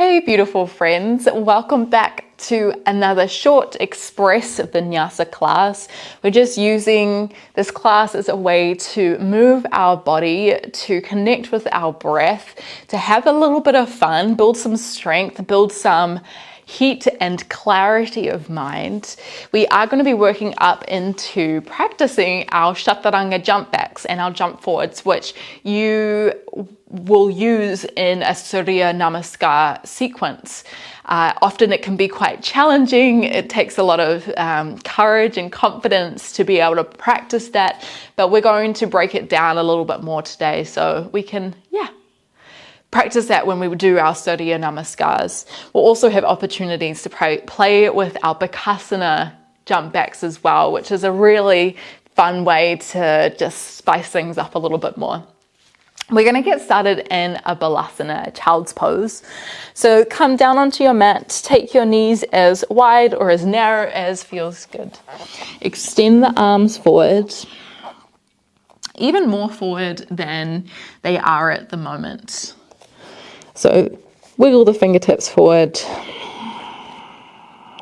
Hey beautiful friends, welcome back to another short express Vinyasa class. We're just using this class as a way to move our body, to connect with our breath, to have a little bit of fun, build some strength, build some heat and clarity of mind. We are going to be working up into practicing our Chaturanga jump backs and our jump forwards, which you will use in a Surya Namaskar sequence. Often it can be quite challenging. It takes a lot of courage and confidence to be able to practice that, but we're going to break it down a little bit more today so we can, practice that when we do our Surya Namaskars. We'll also have opportunities to play with our Kakasana jump backs as well, which is a really fun way to just spice things up a little bit more. We're going to get started in a balasana, a child's pose. So come down onto your mat, take your knees as wide or as narrow as feels good. Extend the arms forward, even more forward than they are at the moment. So wiggle the fingertips forward,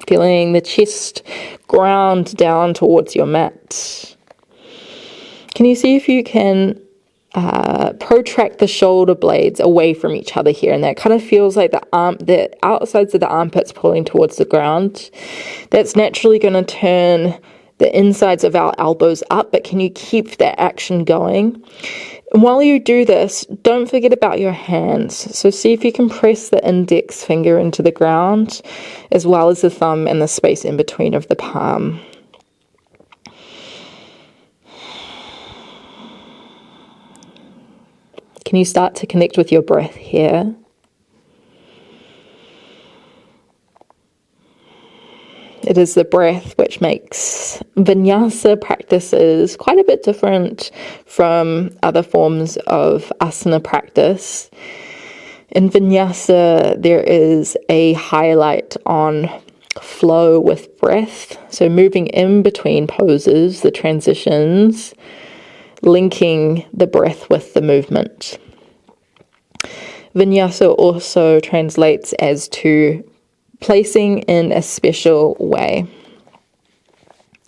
feeling the chest ground down towards your mat. Can you see if you can protract the shoulder blades away from each other here? And that kind of feels like the outsides of the armpits pulling towards the ground. That's naturally going to turn the insides of our elbows up, but can you keep that action going? And while you do this, don't forget about your hands. So see if you can press the index finger into the ground, as well as the thumb and the space in between of the palm. Can you start to connect with your breath here? It is the breath which makes Vinyasa practices quite a bit different from other forms of asana practice. In Vinyasa, there is a highlight on flow with breath. So moving in between poses, the transitions, linking the breath with the movement. Vinyasa also translates as to placing in a special way.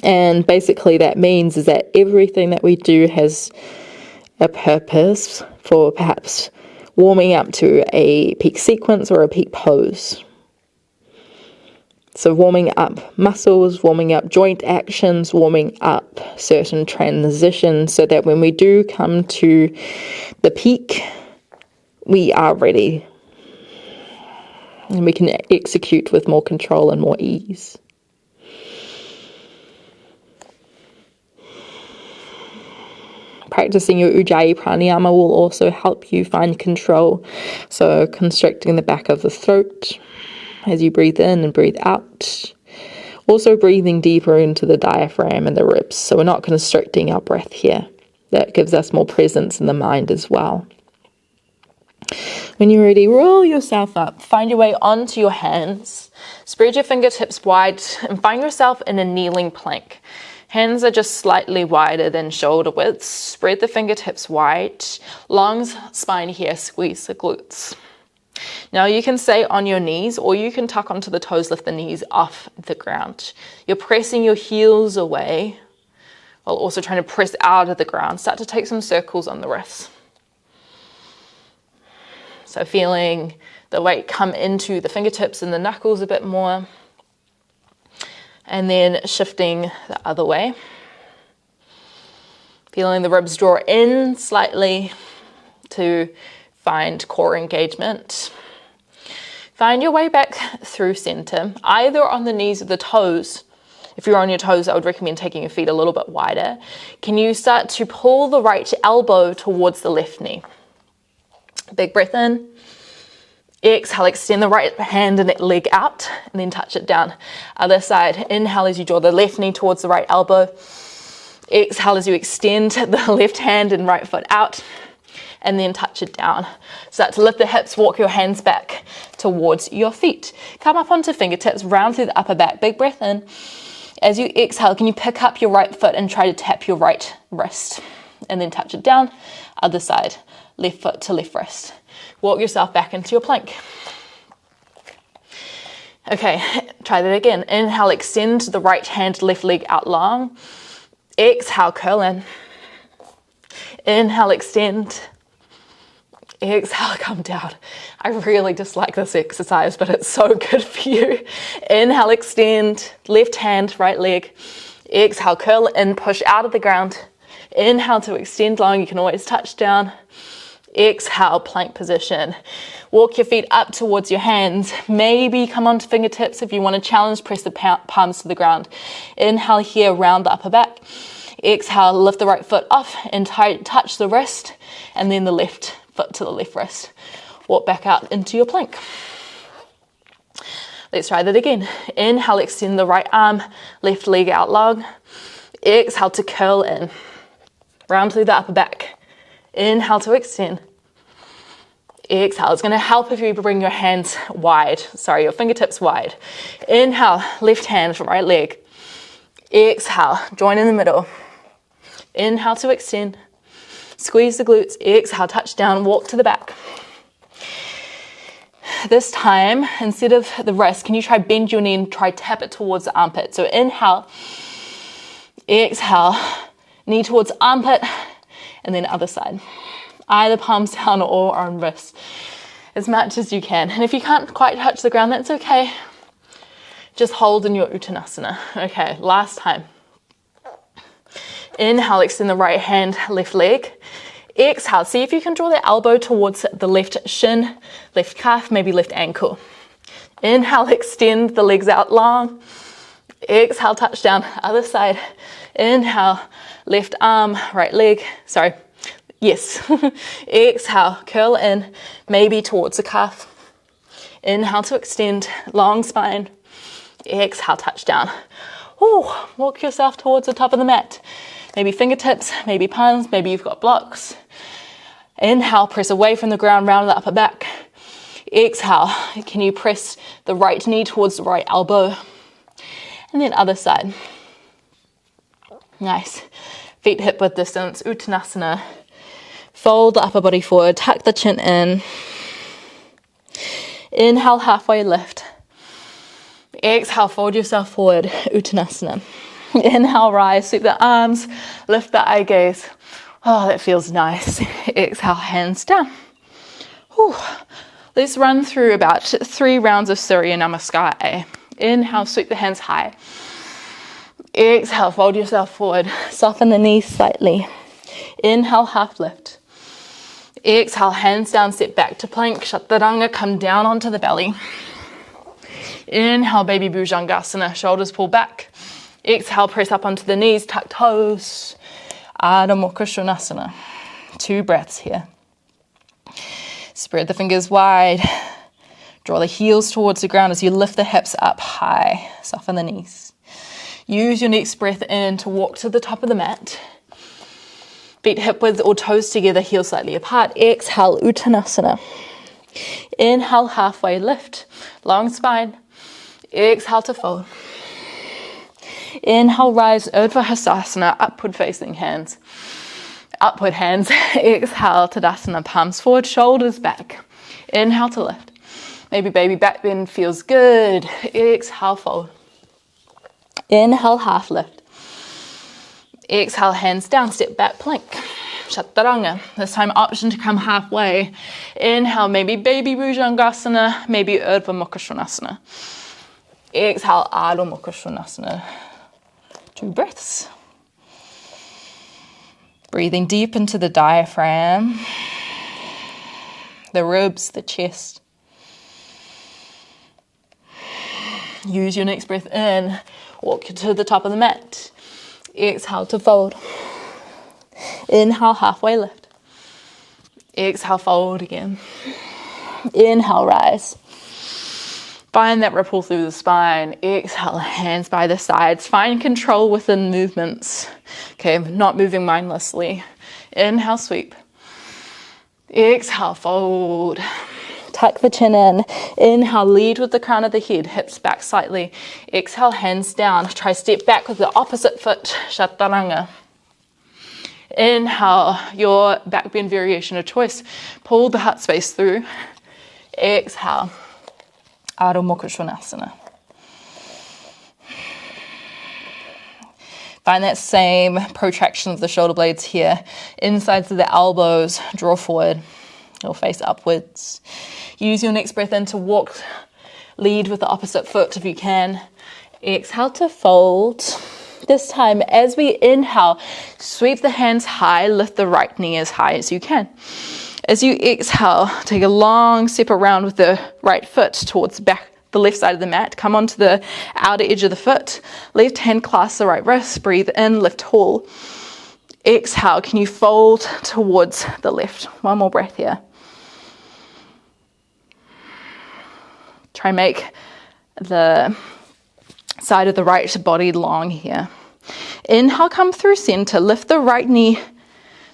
And basically that means is that everything that we do has a purpose for perhaps warming up to a peak sequence or a peak pose. So warming up muscles, warming up joint actions, warming up certain transitions so that when we do come to the peak, we are ready. And we can execute with more control and more ease. Practicing your Ujjayi pranayama will also help you find control. So constricting the back of the throat as you breathe in and breathe out. Also breathing deeper into the diaphragm and the ribs. So we're not constricting our breath here. That gives us more presence in the mind as well. When you're ready, roll yourself up. Find your way onto your hands. Spread your fingertips wide and find yourself in a kneeling plank. Hands are just slightly wider than shoulder width. Spread the fingertips wide. Long spine here, squeeze the glutes. Now you can stay on your knees or you can tuck onto the toes, lift the knees off the ground. You're pressing your heels away while also trying to press out of the ground. Start to take some circles on the wrists. So feeling the weight come into the fingertips and the knuckles a bit more. And then shifting the other way. Feeling the ribs draw in slightly to find core engagement. Find your way back through center, either on the knees or the toes. If you're on your toes, I would recommend taking your feet a little bit wider. Can you start to pull the right elbow towards the left knee? Big breath in. Exhale, extend the right hand and leg out and then touch it down. Other side, inhale as you draw the left knee towards the right elbow. Exhale as you extend the left hand and right foot out and then touch it down. Start to lift the hips, walk your hands back towards your feet. Come up onto fingertips, round through the upper back. Big breath in. As you exhale, can you pick up your right foot and try to tap your right wrist and then touch it down. Other side. Left foot to left wrist. Walk yourself back into your plank. Okay, try that again. Inhale, extend the right hand, left leg out long. Exhale, curl in. Inhale, extend. Exhale, come down. I really dislike this exercise, but it's so good for you. Inhale, extend, left hand, right leg. Exhale, curl in, push out of the ground. Inhale to extend long, you can always touch down. Exhale, plank position. Walk your feet up towards your hands. Maybe come onto fingertips if you want to challenge, press the palms to the ground. Inhale here, round the upper back. Exhale, lift the right foot off and touch the wrist, and then the left foot to the left wrist. Walk back out into your plank. Let's try that again. Inhale, extend the right arm, left leg out long. Exhale to curl in. Round through the upper back. Inhale to extend. Exhale. It's going to help if you bring your hands wide. Your fingertips wide. Inhale, left hand, right leg. Exhale, join in the middle. Inhale to extend. Squeeze the glutes. Exhale, touch down, walk to the back. This time, instead of the wrist, can you try bend your knee and try tap it towards the armpit? So inhale, exhale, knee towards armpit, and then other side. Either palms down or on wrists, as much as you can. And if you can't quite touch the ground, that's okay. Just hold in your Uttanasana. Okay, last time. Inhale, extend the right hand, left leg. Exhale, see if you can draw the elbow towards the left shin, left calf, maybe left ankle. Inhale, extend the legs out long. Exhale, touch down, other side. Inhale, left arm, right leg. Yes. Exhale, curl in, maybe towards the calf. Inhale to extend, long spine. Exhale, touch down. Ooh, walk yourself towards the top of the mat. Maybe fingertips, maybe palms, maybe you've got blocks. Inhale, press away from the ground, round the upper back. Exhale, can you press the right knee towards the right elbow? And then other side. Nice. Feet hip width distance, Uttanasana. Fold the upper body forward, tuck the chin in. Inhale, halfway lift. Exhale, fold yourself forward, Uttanasana. Inhale, rise, sweep the arms, lift the eye gaze. Oh, that feels nice. Exhale, hands down. Whew. Let's run through about 3 rounds of Surya Namaskar. Inhale, sweep the hands high. Exhale, fold yourself forward, soften the knees slightly. Inhale, half lift. Exhale, hands down, step back to plank. Chaturanga, come down onto the belly. Inhale, baby Bhujangasana, shoulders pull back. Exhale, press up onto the knees, tuck toes. Ardo Mukha Svanasana. 2 breaths here. Spread the fingers wide. Draw the heels towards the ground as you lift the hips up high. Soften the knees. Use your next breath in to walk to the top of the mat. Feet hip width or toes together, heels slightly apart. Exhale, Uttanasana. Inhale, halfway lift. Long spine. Exhale to fold. Inhale, rise, Urdhva Hastasana, upward facing hands. Upward hands. Exhale, Tadasana, palms forward, shoulders back. Inhale to lift. Maybe baby back bend feels good. Exhale, fold. Inhale, half lift. Exhale, hands down, step back, plank. Chaturanga. This time, option to come halfway. Inhale, maybe baby Bhujangasana, maybe Urdhva Mukha Svanasana. Exhale, Ardo Mukha Svanasana. 2 breaths. Breathing deep into the diaphragm, the ribs, the chest. Use your next breath in. Walk to the top of the mat. Exhale to fold. Inhale, halfway lift. Exhale, fold again. Inhale, rise. Find that ripple through the spine. Exhale, hands by the sides. Find control within movements. Okay, not moving mindlessly. Inhale, sweep. Exhale, fold. Tuck the chin in. Inhale, lead with the crown of the head. Hips back slightly. Exhale, hands down. Try step back with the opposite foot. Chaturanga. Inhale, your back bend variation of choice. Pull the heart space through. Exhale. Ardo Mukha Svanasana. Find that same protraction of the shoulder blades here. Insides of the elbows, draw forward. You'll face upwards. Use your next breath in to walk, lead with the opposite foot if you can. Exhale to fold. This time, as we inhale, sweep the hands high, lift the right knee as high as you can. As you exhale, take a long step around with the right foot towards the left side of the mat. Come onto the outer edge of the foot. Left hand clasp the right wrist. Breathe in, lift tall. Exhale, can you fold towards the left? One more breath here. Try and make the side of the right body long here. Inhale, come through center. Lift the right knee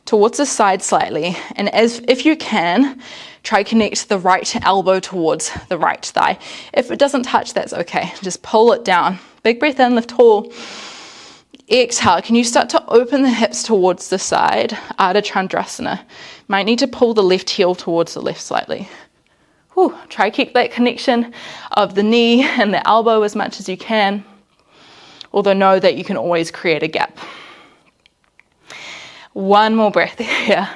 towards the side slightly. And if you can, try connect the right elbow towards the right thigh. If it doesn't touch, that's okay. Just pull it down. Big breath in, lift tall. Exhale, can you start to open the hips towards the side? Ardo Chandrasana. Might need to pull the left heel towards the left slightly. Try keep that connection of the knee and the elbow as much as you can. Although know that you can always create a gap. One more breath here.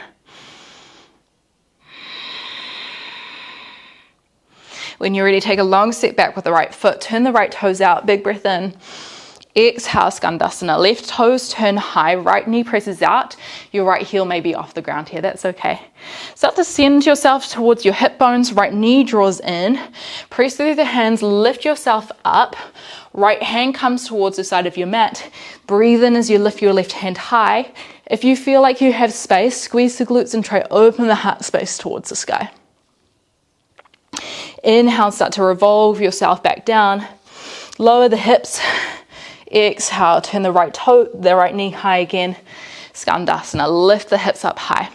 When you're ready, take a long step back with the right foot. Turn the right toes out. Big breath in. Exhale, Skandasana. Left toes turn high. Right knee presses out. Your right heel may be off the ground here. That's okay. Start to send yourself towards your hip bones. Right knee draws in. Press through the hands. Lift yourself up. Right hand comes towards the side of your mat. Breathe in as you lift your left hand high. If you feel like you have space, squeeze the glutes and try open the heart space towards the sky. Inhale, start to revolve yourself back down. Lower the hips. Exhale, turn the right knee high again. Skandasana, lift the hips up high.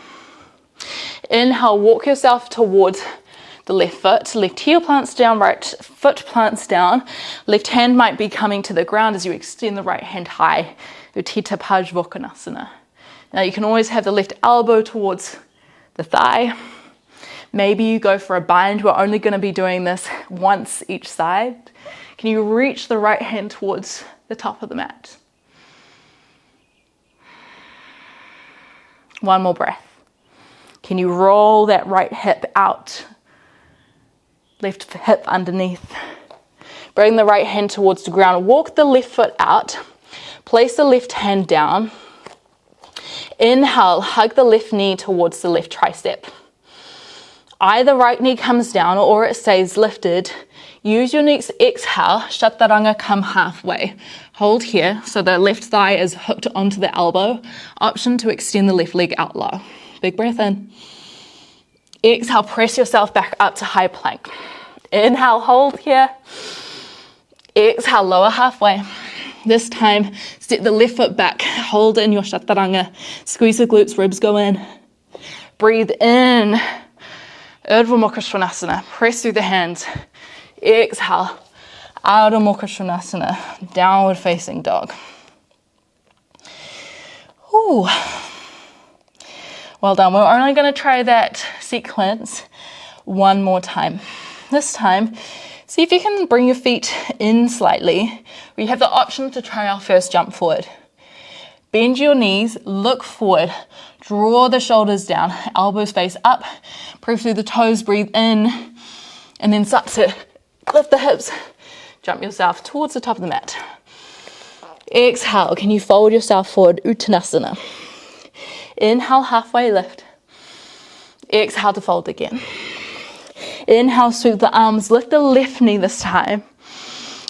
Inhale, walk yourself towards the left foot. Left heel plants down, right foot plants down. Left hand might be coming to the ground as you extend the right hand high. Utthita Pajvokkonasana. Now you can always have the left elbow towards the thigh. Maybe you go for a bind. We're only going to be doing this once each side. Can you reach the right hand towards the top of the mat? One more breath. Can you roll that right hip out? Left hip underneath. Bring the right hand towards the ground. Walk the left foot out. Place the left hand down. Inhale, hug the left knee towards the left tricep. Either right knee comes down or it stays lifted. Use your next exhale, Chaturanga, come halfway. Hold here so the left thigh is hooked onto the elbow. Option to extend the left leg out low. Big breath in. Exhale, press yourself back up to high plank. Inhale, hold here. Exhale, lower halfway. This time, step the left foot back. Hold in your Chaturanga. Squeeze the glutes, ribs go in. Breathe in. Ardo Mukha Svanasana. Press through the hands. Exhale. Ardo Mukha Svanasana. Downward facing dog. Ooh. Well done. We're only going to try that sequence one more time. This time, see if you can bring your feet in slightly. We have the option to try our first jump forward. Bend your knees, look forward, draw the shoulders down, elbows face up, press through the toes, breathe in, and then start to lift the hips, jump yourself towards the top of the mat. Exhale, can you fold yourself forward, Uttanasana. Inhale, halfway lift. Exhale to fold again. Inhale, sweep the arms, lift the left knee this time.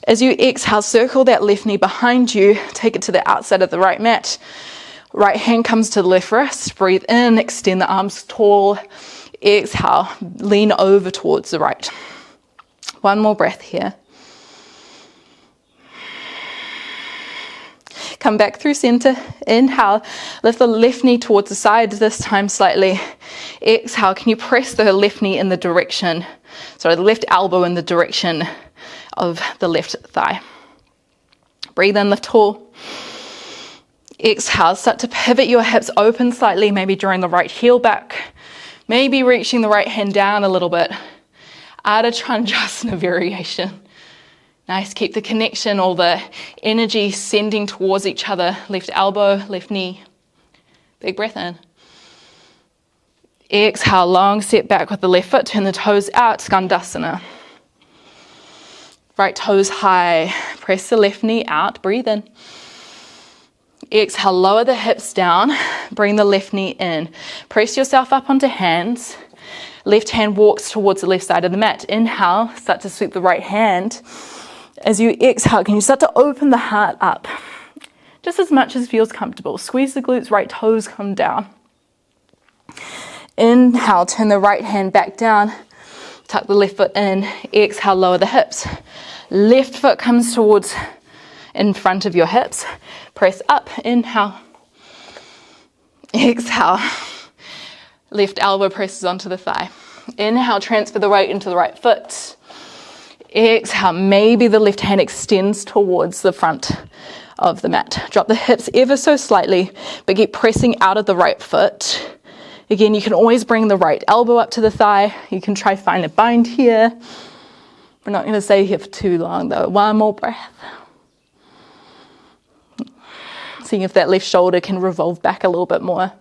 As you exhale, circle that left knee behind you, take it to the outside of the right mat. Right hand comes to the left wrist, breathe in, extend the arms tall. Exhale, lean over towards the right. One more breath here. Come back through center. Inhale, lift the left knee towards the side, this time slightly. Exhale, can you press the left knee in the direction, the left elbow in the direction of the left thigh. Breathe in, lift tall. Exhale, start to pivot your hips open slightly, maybe drawing the right heel back, maybe reaching the right hand down a little bit. Ardha variation. Nice, keep the connection, all the energy sending towards each other. Left elbow, left knee. Big breath in. Exhale, long step back with the left foot, turn the toes out, Skandasana. Right toes high, press the left knee out, breathe in. Exhale, lower the hips down, bring the left knee in. Press yourself up onto hands. Left hand walks towards the left side of the mat. Inhale, start to sweep the right hand. As you exhale, can you start to open the heart up? Just as much as feels comfortable. Squeeze the glutes, right toes come down. Inhale, turn the right hand back down. Tuck the left foot in. Exhale, lower the hips. Left foot comes towards in front of your hips. Press up. Inhale. Exhale. Left elbow presses onto the thigh. Inhale, transfer the weight into the right foot. Exhale, maybe the left hand extends towards the front of the mat. Drop the hips ever so slightly, but keep pressing out of the right foot. Again, you can always bring the right elbow up to the thigh. You can try find a bind here. We're not going to stay here for too long though. One more breath. Seeing if that left shoulder can revolve back a little bit more.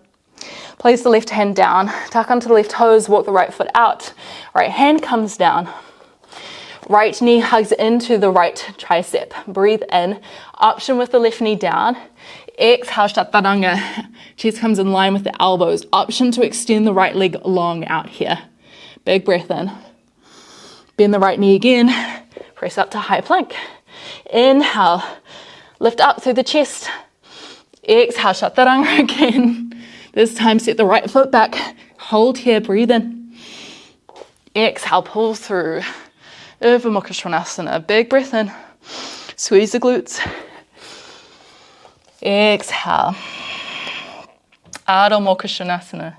Place the left hand down, tuck onto the left toes, walk the right foot out. Right hand comes down. Right knee hugs into the right tricep. Breathe in. Option with the left knee down. Exhale, Chaturanga. Chest comes in line with the elbows. Option to extend the right leg long out here. Big breath in. Bend the right knee again. Press up to high plank. Inhale. Lift up through the chest. Exhale, Chaturanga again. This time, set the right foot back. Hold here, breathe in. Exhale, pull through. Ardo Mukha Svanasana. Big breath in. Squeeze the glutes. Exhale. Ardo Mukha Svanasana.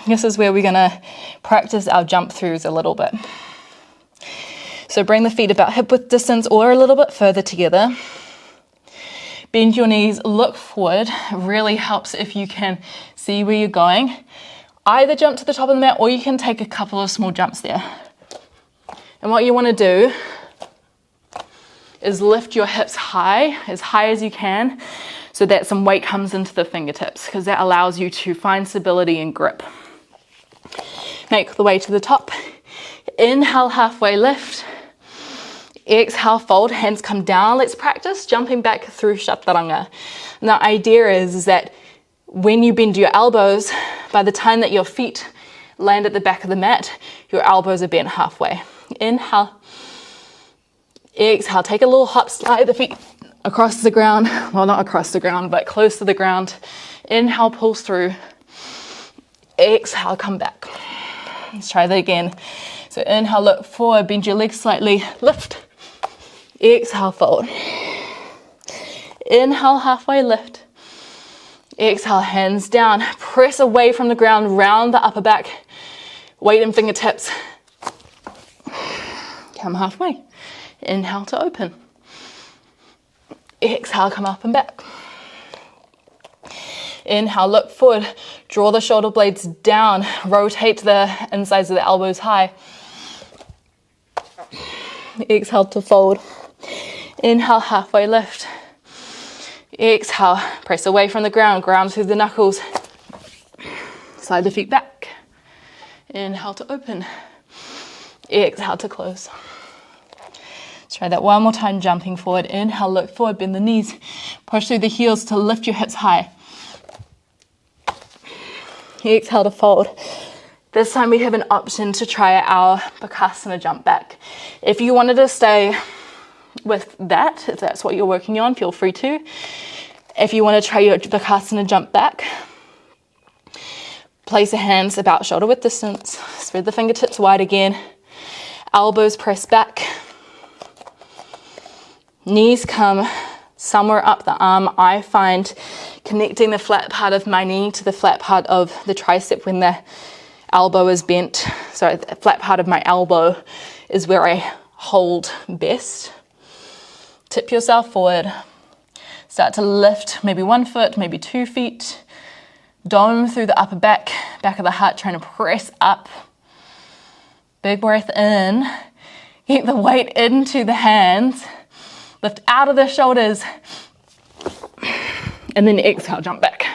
This is where we're going to practice our jump throughs a little bit. So bring the feet about hip width distance or a little bit further together. Bend your knees, look forward. It really helps if you can see where you're going. Either jump to the top of the mat or you can take a couple of small jumps there. And what you want to do is lift your hips high as you can, so that some weight comes into the fingertips, because that allows you to find stability and grip. Make the way to the top. Inhale, halfway lift. Exhale, fold, hands come down. Let's practice jumping back through Chaturanga. And the idea is that when you bend your elbows, by the time that your feet land at the back of the mat, your elbows are bent halfway. Inhale. Exhale, take a little hop, slide the feet across the ground. Well, not across the ground, but close to the ground. Inhale, pulls through. Exhale, come back. Let's try that again. So inhale, look forward, bend your legs slightly, lift. Exhale, fold. Inhale, halfway lift. Exhale, hands down. Press away from the ground, round the upper back. Weight in fingertips. Come halfway. Inhale to open. Exhale, come up and back. Inhale, look forward. Draw the shoulder blades down. Rotate the insides of the elbows high. Exhale to fold. Inhale, halfway lift. Exhale, press away from the ground, ground through the knuckles. Slide the feet back. Inhale to open. Exhale to close. Let's try that one more time, jumping forward. Inhale, look forward, bend the knees. Push through the heels to lift your hips high. Exhale to fold. This time we have an option to try our Kakasana jump back. If you wanted to stay with that, if that's what you're working on, feel free to. If you want to try your Kakasana jump back, place the hands about shoulder width distance. Spread the fingertips wide again. Elbows press back. Knees come somewhere up the arm. I find connecting the flat part of my knee to the flat part of the tricep when the elbow is bent. So the flat part of my elbow is where I hold best. Tip yourself forward. Start to lift maybe 1 foot, maybe 2 feet. Dome through the upper back of the heart, trying to press up. Big breath in. Get the weight into the hands. Lift out of the shoulders. And then exhale, jump back.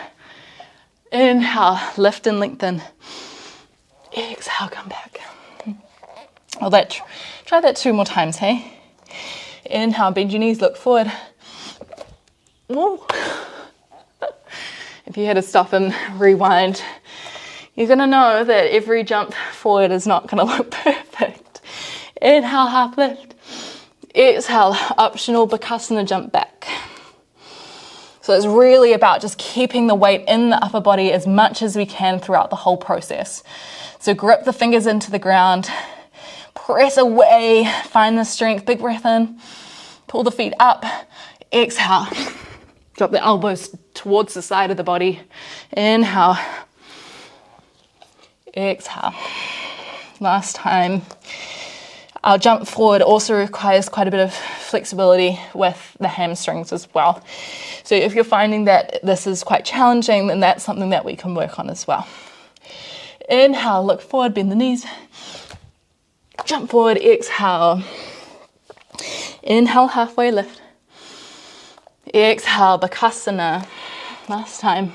Inhale, lift and lengthen. Exhale, come back. Well, try that 2 more times, hey? Inhale, bend your knees, look forward. Whoa. If you had to stop and rewind, you're gonna know that every jump forward is not gonna look perfect. Inhale, half lift. Exhale, optional Kakasana, jump back. So it's really about just keeping the weight in the upper body as much as we can throughout the whole process. So grip the fingers into the ground, press away, find the strength, big breath in, pull the feet up, exhale. Drop the elbows towards the side of the body. Inhale. Exhale. Last time. Our jump forward also requires quite a bit of flexibility with the hamstrings as well. So if you're finding that this is quite challenging, then that's something that we can work on as well. Inhale, look forward, bend the knees. Jump forward, exhale. Inhale, halfway lift. Exhale, Kakasana. Last time.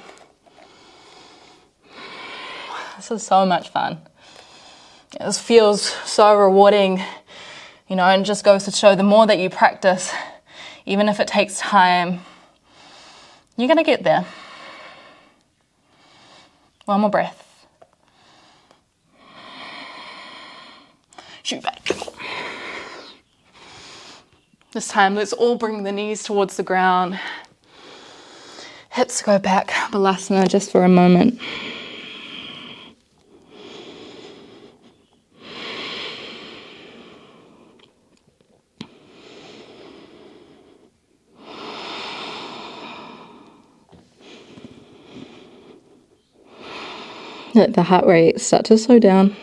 This is so much fun. This feels so rewarding, and just goes to show the more that you practice, even if it takes time, you're going to get there. One more breath. Shoot back. This time, let's all bring the knees towards the ground. Hips go back, Balasana, just for a moment. Let the heart rate start to slow down.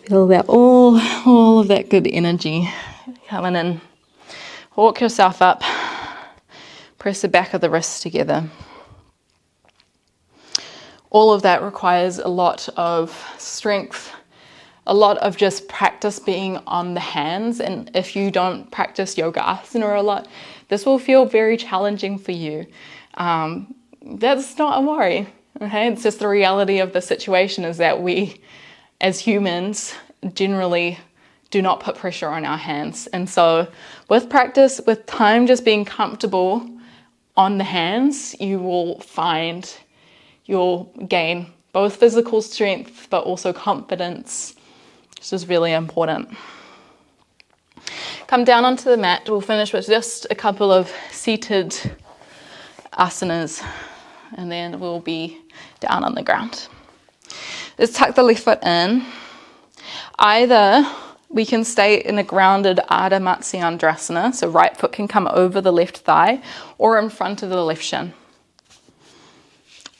Feel that all of that good energy coming in. Walk yourself up. Press the back of the wrists together. All of that requires a lot of strength, a lot of just practice being on the hands. And if you don't practice yoga asana a lot, this will feel very challenging for you. That's not a worry, okay? It's just the reality of the situation is that we, as humans, generally do not put pressure on our hands. And so with practice, with time, just being comfortable on the hands, you will find you'll gain both physical strength, but also confidence. This is really important. Come down onto the mat. We'll finish with just a couple of seated asanas, and then we'll be down on the ground. Let's tuck the left foot in. Either we can stay in a grounded Ardo Mukha Svanasana, so right foot can come over the left thigh or in front of the left shin.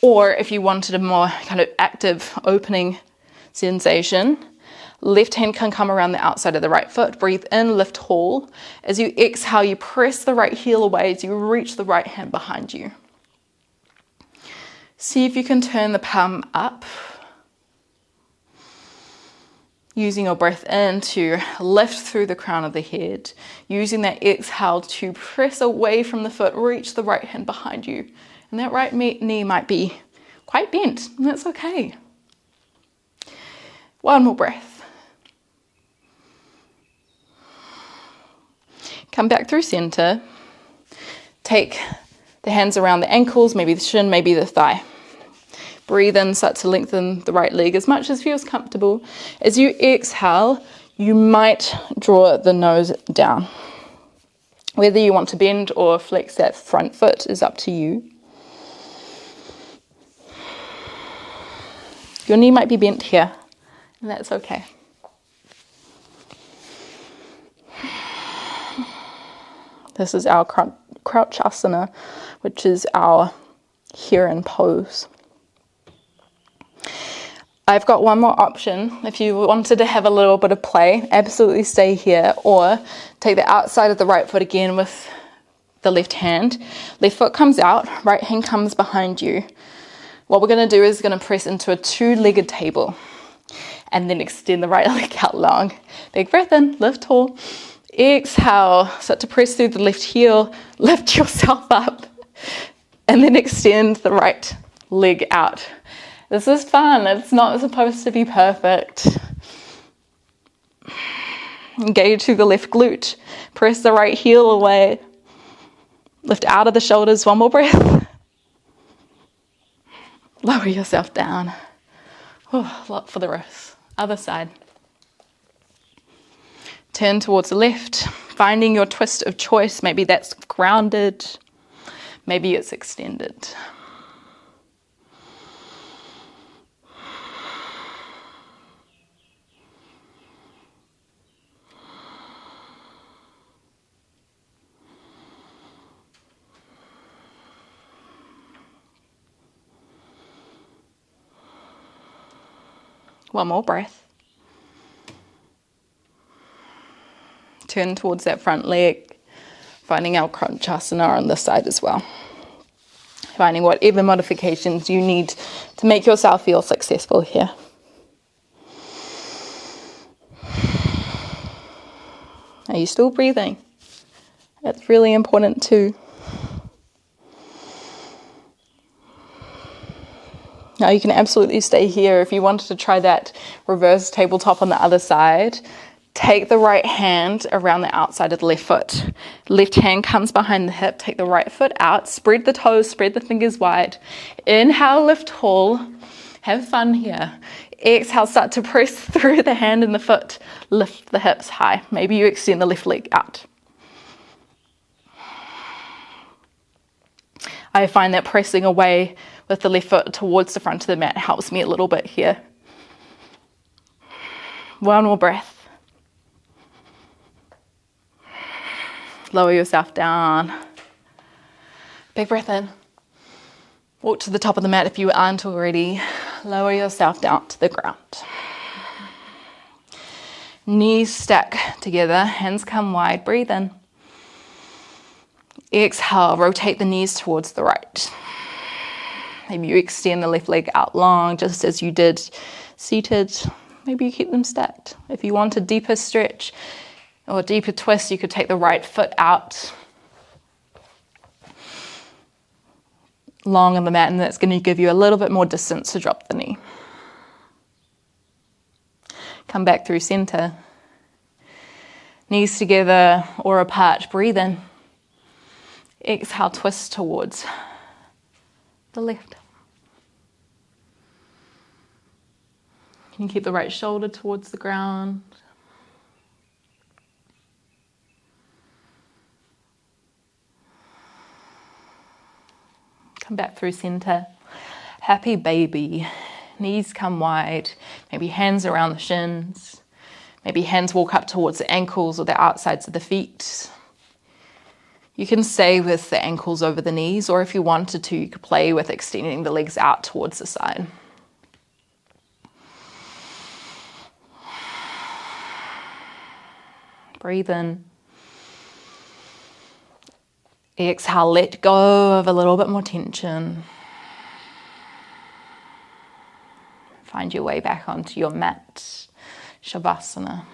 Or if you wanted a more kind of active opening sensation, left hand can come around the outside of the right foot. Breathe in, lift tall. As you exhale, you press the right heel away as you reach the right hand behind you. See if you can turn the palm up. Using your breath in to lift through the crown of the head. Using that exhale to press away from the foot, reach the right hand behind you. And that right knee might be quite bent, and that's okay. One more breath. Come back through center. Take the hands around the ankles, maybe the shin, maybe the thigh. Breathe in, start to lengthen the right leg as much as feels comfortable. As you exhale, you might draw the nose down. Whether you want to bend or flex that front foot is up to you. Your knee might be bent here, and that's okay. This is our crouch asana, which is our heron pose. I've got one more option. If you wanted to have a little bit of play, absolutely stay here, or take the outside of the right foot again with the left hand. Left foot comes out, right hand comes behind you. What we're going to do is going to press into a two-legged table and then extend the right leg out long. Big breath in, lift tall. Exhale, start to press through the left heel, lift yourself up, and then extend the right leg out. This is fun. It's not supposed to be perfect. Engage through the left glute. Press the right heel away. Lift out of the shoulders. One more breath. Lower yourself down. Oh, a lot for the wrists. Other side. Turn towards the left, finding your twist of choice. Maybe that's grounded. Maybe it's extended. One more breath. Turn towards that front leg, finding our Kakasana on this side as well. Finding whatever modifications you need to make yourself feel successful here. Are you still breathing? That's really important too. Now you can absolutely stay here. If you wanted to try that reverse tabletop on the other side, take the right hand around the outside of the left foot. Left hand comes behind the hip. Take the right foot out. Spread the toes. Spread the fingers wide. Inhale, lift tall. Have fun here. Exhale, start to press through the hand and the foot. Lift the hips high. Maybe you extend the left leg out. I find that pressing away with the left foot towards the front of the mat helps me a little bit here. One more breath. Lower yourself down. Big breath in. Walk to the top of the mat if you aren't already. Lower yourself down to the ground. Knees stack together, hands come wide, breathe in. Exhale, rotate the knees towards the right. Maybe you extend the left leg out long, just as you did seated. Maybe you keep them stacked. If you want a deeper stretch or a deeper twist, you could take the right foot out long on the mat, and that's going to give you a little bit more distance to drop the knee. Come back through center. Knees together or apart, breathe in. Exhale, twist towards the left. Can you keep the right shoulder towards the ground? Come back through center. Happy baby. Knees come wide. Maybe hands around the shins. Maybe hands walk up towards the ankles or the outsides of the feet. You can stay with the ankles over the knees, or if you wanted to, you could play with extending the legs out towards the side. Breathe in. Exhale, let go of a little bit more tension. Find your way back onto your mat, Shavasana.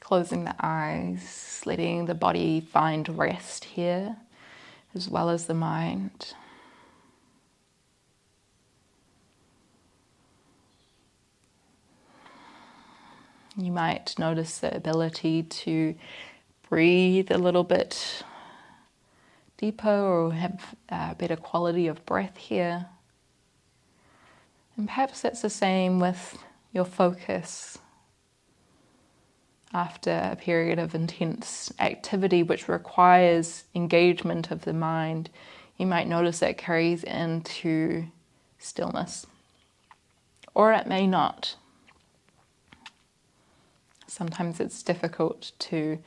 Closing the eyes, letting the body find rest here, as well as the mind. You might notice the ability to breathe a little bit deeper or have a better quality of breath here. And perhaps that's the same with your focus. After a period of intense activity which requires engagement of the mind, you might notice that carries into stillness. Or it may not. Sometimes it's difficult to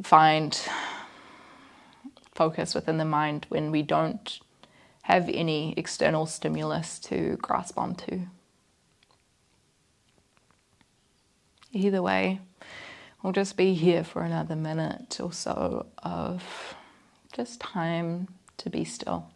find focus within the mind when we don't have any external stimulus to grasp onto. Either way, we'll just be here for another minute or so of just time to be still.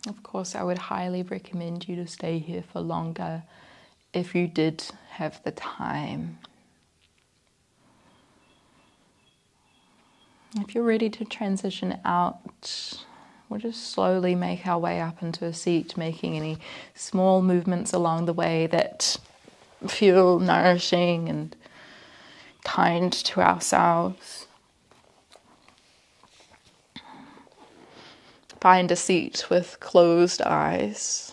Of course, I would highly recommend you to stay here for longer if you did have the time. If you're ready to transition out, we'll just slowly make our way up into a seat, making any small movements along the way that feel nourishing and kind to ourselves. Find a seat with closed eyes.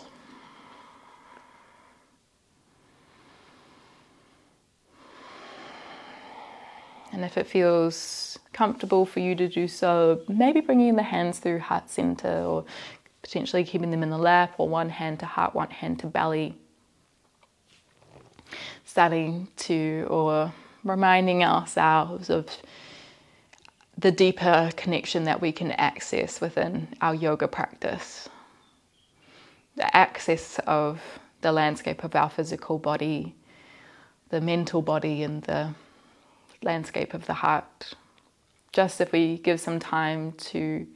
And if it feels comfortable for you to do so, maybe bringing the hands through heart center, or potentially keeping them in the lap, or one hand to heart, one hand to belly. Starting to, or reminding ourselves of the deeper connection that we can access within our yoga practice. The access of the landscape of our physical body, the mental body, and the landscape of the heart. Just if we give some time to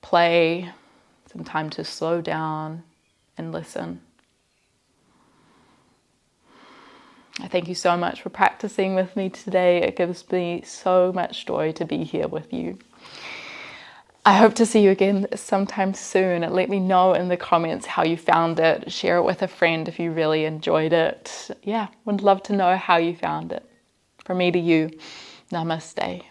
play, some time to slow down and listen. I thank you so much for practicing with me today. It gives me so much joy to be here with you. I hope to see you again sometime soon. Let me know in the comments how you found it. Share it with a friend if you really enjoyed it. Yeah, would love to know how you found it. From me to you, namaste.